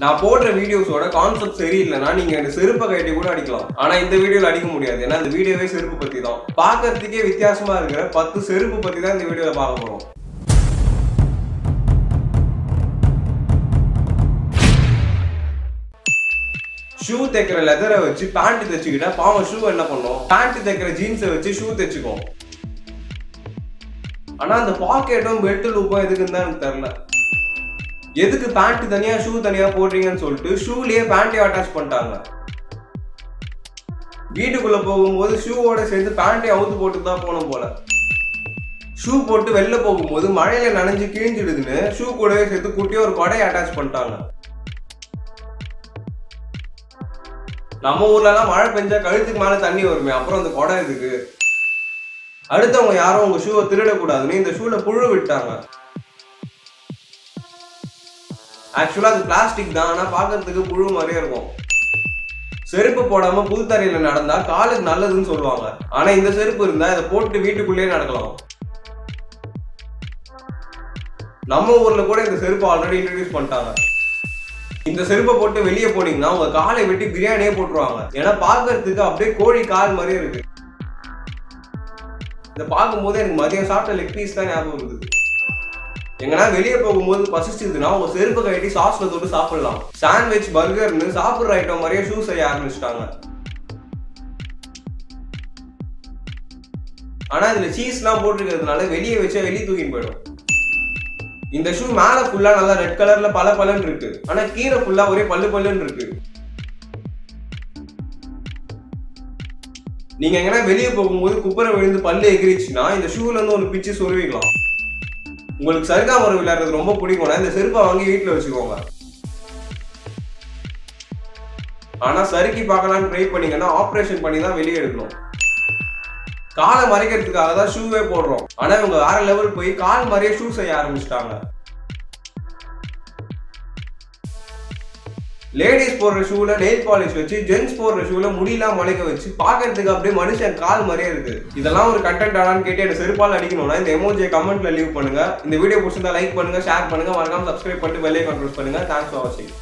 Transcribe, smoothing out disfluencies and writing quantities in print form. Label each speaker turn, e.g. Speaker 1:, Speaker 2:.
Speaker 1: நான் போடுற வீடியோஸோட கான்செப்ட் சரியில்லைன்னா நீங்க இந்த செருப்பை கட்டி கூட அடிக்கலாம். ஆனா இந்த வீடியோல அடிக்க முடியாது. ஏன்னா இந்த வீடியோவே செருப்பு பத்தி தான். பார்க்கறதுக்கே வித்தியாசமா இருக்கிற 10 செருப்பு பத்தி தான் இந்த வீடியோல பார்க்க போறோம். ஷூ தைக்கிற லெதரை வச்சு பேண்ட் தைச்சுக்கிட்டா பாவம் ஷூ என்ன பண்ணும்? பேண்ட் தைக்கிற ஜீன்ஸை வச்சு ஷூ தைச்சுக்கும். ஆனா அந்த பாக்கெட்டும் பெல்ட் லூப்பும் எதுக்குன்னு தான் எனக்கு தெரியல. எதுக்கு பேண்ட் தனியா ஷூ தனியா போடுறீங்கன்னு சொல்லிட்டு ஷூலயே பேண்ட்டை அட்டாச் பண்ணிட்டாங்க. வீட்டுக்குள்ள போகும்போது ஷூவோட சேர்த்து பேண்ட்டை அவுத்து போட்டு தான் போனோம் போல. ஷூ போட்டு வெளில போகும்போது மழையில நனைஞ்சு கிழிஞ்சிடுதுன்னு ஷூ கூடவே சேர்த்து குட்டியா ஒரு கொடையை அட்டாச் பண்ணிட்டாங்க. நம்ம ஊர்ல எல்லாம் மழை பெஞ்சா கழுத்துக்கு மேல தண்ணி வருமே, அப்புறம் அந்த கொடை இருக்கு. அடுத்தவங்க யாரும் உங்க ஷூவை திருடக்கூடாதுன்னு இந்த ஷூல புழு விட்டாங்க. ஆக்சுவலா அது பிளாஸ்டிக் தான், ஆனா பாக்கிறதுக்கு புழு மாதிரியே இருக்கும். செருப்பு போடாம புதுத்தரையில நடந்தா காலுக்கு நல்லதுன்னு சொல்லுவாங்க. ஆனா இந்த செருப்பு இருந்தா இதை போட்டு வீட்டுக்குள்ளேயே நடக்கலாம். நம்ம ஊர்ல கூட இந்த செருப்பு ஆல்ரெடி இன்ட்ரோடியூஸ் பண்ணிட்டாங்க. இந்த செருப்பை போட்டு வெளியே போனீங்கன்னா உங்க காலை வெட்டி பிரியாணியே போட்டுருவாங்க. ஏன்னா பாக்குறதுக்கு அப்படியே கோழி கால் மாதிரியே இருக்கு. இதை பார்க்கும்போது எனக்கு மதியம் சாப்பிட்ட லெக் பீஸ் தான் ஞாபகம் இருக்குது. எங்கன்னா வெளியே போகும்போது பசிச்சதுன்னா உங்க செருப்பு கட்டி சாஸ்ல தொட்டு சாப்பிடலாம். சாண்ட்விச், பர்கர்னு சாப்பிடுற ஐட்டம் மாதிரியே ஷூ செய்ய ஆரம்பிச்சிட்டாங்க. ஆனா இதுல சீஸ் எல்லாம் போட்டிருக்கிறதுனால வெளியே வச்சா வெளியே தூக்கிட்டு போயிடும். இந்த ஷூ மேல ஃபுல்லா நல்லா ரெட் கலர்ல பல பலன்னு இருக்கு. ஆனா கீழே ஃபுல்லா ஒரே பல்லு பல்லுன்னு இருக்கு. நீங்க எங்கன்னா வெளியே போகும்போது குப்பரை விழுந்து பல்லு எகிரிச்சுன்னா இந்த ஷூல இருந்து ஒரு பிச்சு சொருவிக்கலாம். உங்களுக்கு சருகாமரம் விளையாடுறது ரொம்ப பிடிக்கும்னா இந்த செருப்பை வாங்கி வீட்டுல வச்சுக்கோங்க. ஆனா சறுக்கி பார்க்கலான்னு ட்ரை பண்ணீங்கன்னா ஆப்ரேஷன் பண்ணி தான் வெளியே எடுக்கணும். காலை மறைக்கிறதுக்காக தான் ஷூவே போடுறோம். ஆனா இவங்க வேற லெவல் போய் கால் மாதிரியே ஷூ செய்ய ஆரம்பிச்சிட்டாங்க. லேடிஸ் போடுற ஷூல நெயில் பாலிஷ் வச்சு, ஜென்ஸ் போடுற ஷூல முடியெல்லாம் முளைக்க வச்சு பார்க்கறதுக்கு அப்படியே மனுஷன் கால் மாதிரியே இருக்கு. இதெல்லாம் ஒரு கண்டென்ட் ஆனான்னு கேட்டு எனக்கு செருப்பால் அடிக்கணும்னா இந்த எமோஜியை கமெண்ட்ல லீவ் பண்ணுங்க. இந்த வீடியோ பிடிச்சிருந்தா லைக் பண்ணுங்க, ஷேர் பண்ணுங்க, மறக்காம சப்ஸ்கிரைப் பண்ணிட்டு பெல் ஐகான் பிரஸ் பண்ணுங்க. தேங்க்ஸ் ஃபார் வாட்சிங்.